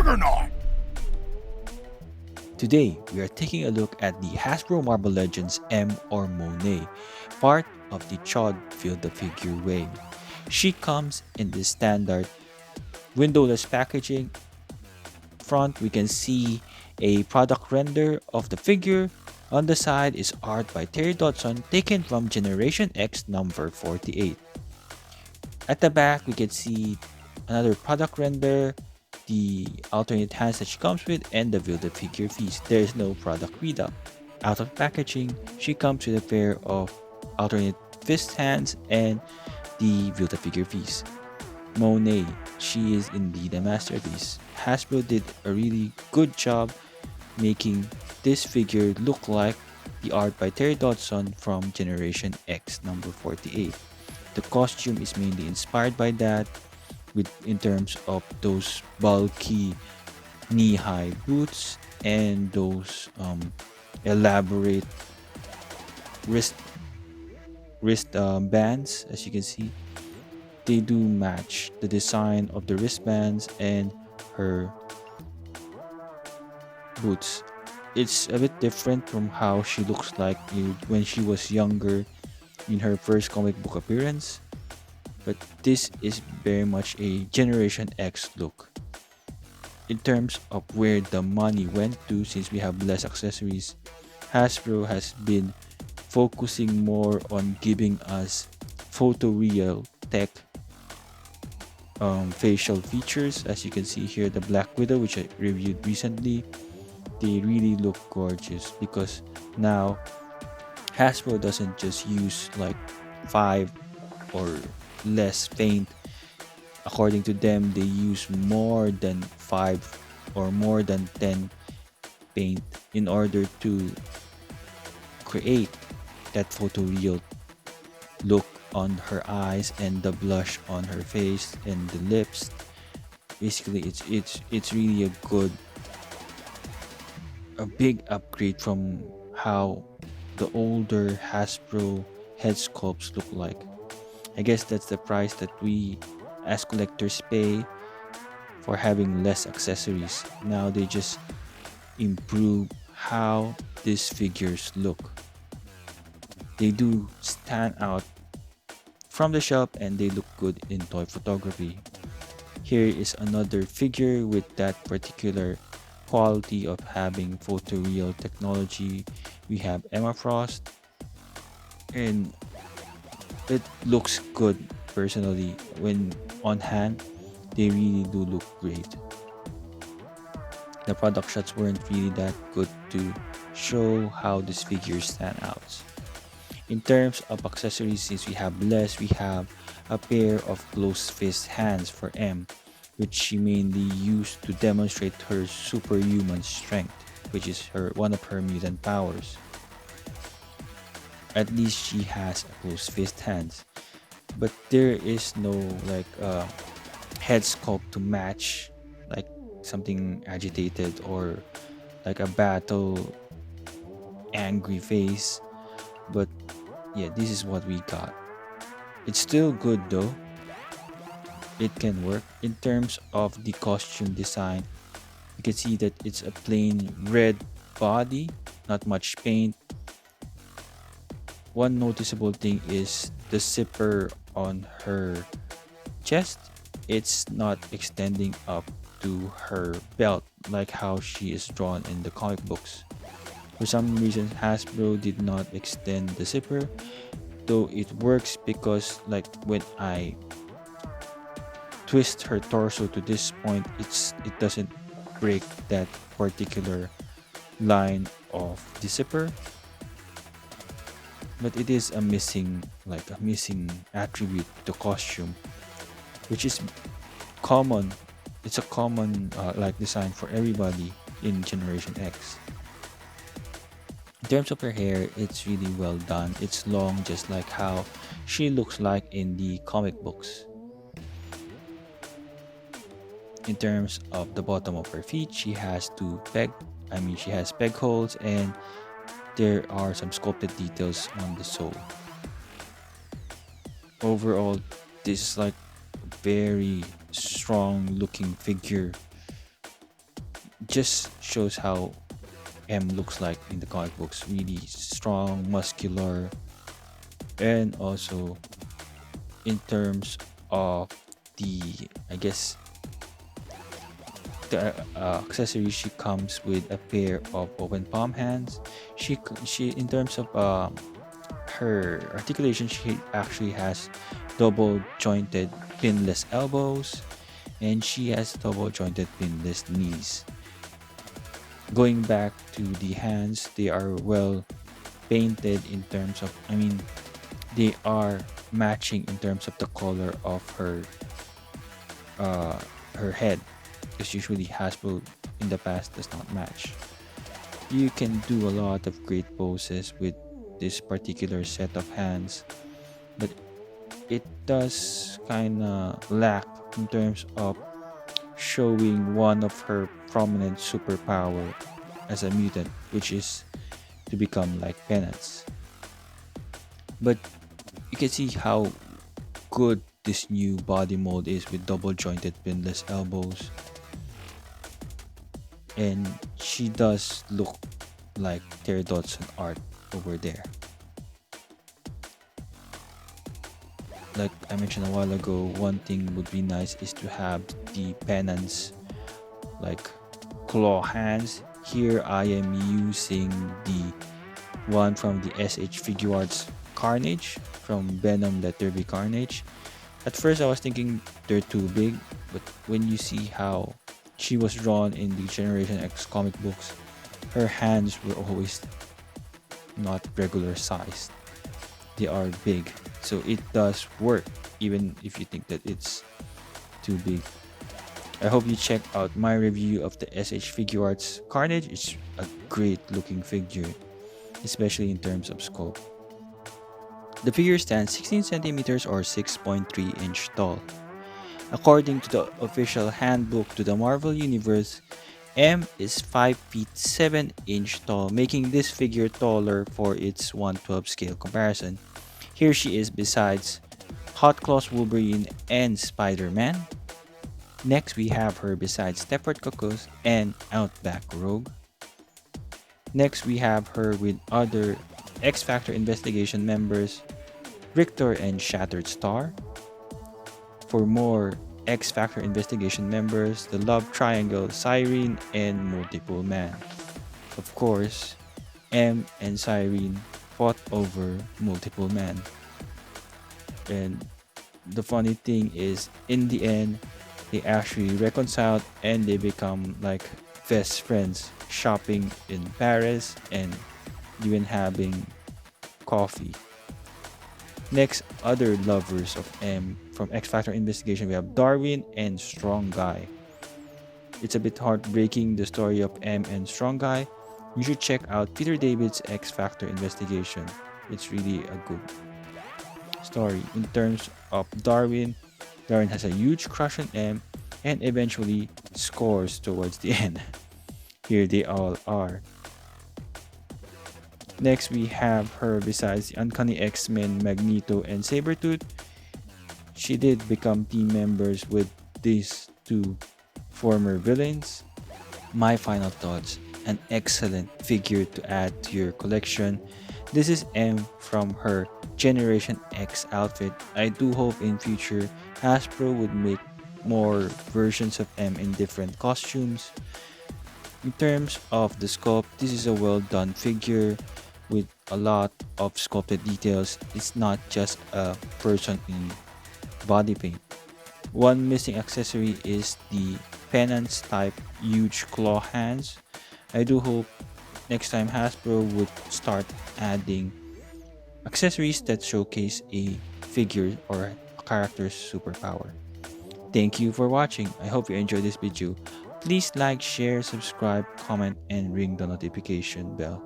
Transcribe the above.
juggernaut! Today, we are taking a look at the Hasbro Marble Legends M or Monet, part of the Chod Build the Figure way. She comes in the standard windowless packaging. Front, we can see a product render of the figure. On the side is art by Terry Dodson taken from Generation X number 48. At the back, we can see another product render, the alternate hands that she comes with, and the Build a Figure fees. There is no product readout. Out of packaging, she comes with a pair of alternate fist hands and the Build a Figure fees. Monet, she is indeed a masterpiece. Hasbro did a really good job making this figure look like the art by Terry Dodson from Generation X number 48. The costume is mainly inspired by that, with in terms of those bulky knee-high boots and those elaborate wrist bands. As you can see, they do match the design of the wristbands and her boots. It's a bit different from how she looks like when she was younger in her first comic book appearance, but this is very much a Generation X look. In terms of where the money went to, since we have less accessories, Hasbro has been focusing more on giving us photoreal tech facial features. As you can see here, the Black Widow, which I reviewed recently, they really look gorgeous because now Hasbro doesn't just use like 5 or less paint. According to them, they use more than 5 or more than 10 paint in order to create that photoreal look on her eyes and the blush on her face and the lips. Basically, it's really a big upgrade from how the older Hasbro head sculpts look like. I guess that's the price that we as collectors pay for having less accessories. Now they just improve how these figures look. They do stand out from the shop and they look good in toy photography. Here is another figure with that particular quality of having photoreal technology. We have Emma Frost, and it looks good personally. When on hand, they really do look great. The product shots weren't really that good to show how this figure stand out. In terms of accessories, since we have less, we have a pair of closed fist hands for M, which she mainly used to demonstrate her superhuman strength, which is one of her mutant powers. At least she has a closed fist hands, but there is no like head sculpt to match, like something agitated or like a battle angry face. But yeah, this is what we got. It's still good though. It can work. In terms of the costume design, you can see that it's a plain red body, not much paint. One noticeable thing is the zipper on her chest. It's not extending up to her belt like how she is drawn in the comic books. For some reason, Hasbro did not extend the zipper, though it works because like when I twist her torso to this point, it doesn't break that particular line of the zipper. But it is a missing attribute to costume, which is common. It's a common like design for everybody in Generation X. In terms of her hair, it's really well done. It's long, just like how she looks like in the comic books. In terms of the bottom of her feet, she has peg holes, and there are some sculpted details on the sole. Overall, this is like a very strong looking figure just shows how M looks like in the comic books. Really strong, muscular, and also in terms of the, I guess, the accessory, she comes with a pair of open palm hands. She in terms of her articulation, she actually has double jointed pinless elbows, and she has double jointed pinless knees. Going back to the hands, they are well painted in terms of, I mean, they are matching in terms of the color of uh her head, because usually Hasbro in the past does not match. You can do a lot of great poses with this particular set of hands, but it does kind of lack in terms of showing one of her prominent superpower as a mutant, which is to become like penance. But you can see how good this new body mold is with double jointed pinless elbows, and she does look like Terry Dodson art over there. Like I mentioned a while ago, one thing would be nice is to have the penance like claw hands. Here I am using the one from the SH Figure Arts Carnage from Venom Let There Be Carnage. At first I was thinking they're too big, but when you see how she was drawn in the Generation X comic books, her hands were always not regular sized. They are big. So it does work even if you think that it's too big. I hope you check out my review of the SH Figure Arts Carnage. It's a great looking figure, especially in terms of scope. The figure stands 16 centimeters or 6.3-inch tall. According to the official handbook to the Marvel Universe, M is 5 feet 7-inch tall, making this figure taller for its 1/12 scale comparison. Here she is besides Hot Claws Wolverine and Spider-Man. Next we have her besides Stepford Cocos and Outback Rogue. Next we have her with other X-Factor Investigation members, Richter and Shattered Star. For more X-Factor Investigation members, the Love Triangle, Cyrene, and Multiple Man. Of course, M and Cyrene fought over Multiple Man. And the funny thing is, in the end, they actually reconciled and they become like best friends, shopping in Paris and even having coffee. Next, other lovers of M from X Factor Investigation, we have Darwin and Strong Guy. It's a bit heartbreaking, the story of M and Strong Guy. You should check out Peter David's X Factor Investigation. It's really a good story. In terms of Darwin, Darwin has a huge crush on M and eventually scores towards the end. Here they all are. Next, we have her besides the Uncanny X-Men, Magneto, and Sabretooth. She did become team members with these two former villains. My final thoughts: an excellent figure to add to your collection. This is M from her Generation X outfit. I do hope in future Hasbro would make more versions of M in different costumes. In terms of the sculpt, this is a well done figure with a lot of sculpted details. It's not just a person in body paint. One missing accessory is the penance type huge claw hands. I do hope next time Hasbro would start adding accessories that showcase a figure or a character's superpower. Thank you for watching. I hope you enjoyed this video. Please like, share, subscribe, comment, and ring the notification bell.